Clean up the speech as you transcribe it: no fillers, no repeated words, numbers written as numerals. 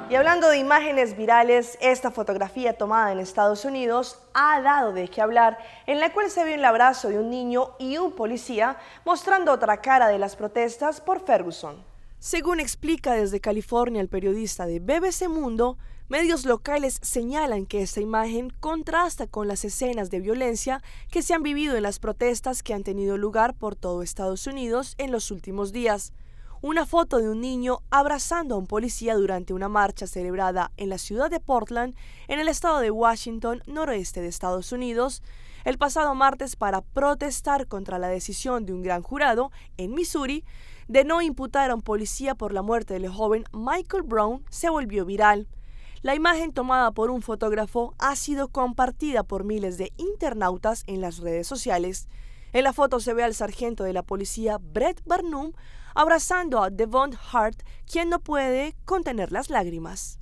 Y hablando de imágenes virales, esta fotografía tomada en Estados Unidos ha dado de qué hablar, en la cual se ve el abrazo de un niño y un policía mostrando otra cara de las protestas por Ferguson. Según explica desde California el periodista de BBC Mundo, medios locales señalan que esta imagen contrasta con las escenas de violencia que se han vivido en las protestas que han tenido lugar por todo Estados Unidos en los últimos días. Una foto de un niño abrazando a un policía durante una marcha celebrada en la ciudad de Portland, en el estado de Washington, noroeste de Estados Unidos, el pasado martes para protestar contra la decisión de un gran jurado en Missouri de no imputar a un policía por la muerte del joven Michael Brown, se volvió viral. La imagen tomada por un fotógrafo ha sido compartida por miles de internautas en las redes sociales. En la foto se ve al sargento de la policía Brett Barnum abrazando a Devon Hart, quien no puede contener las lágrimas.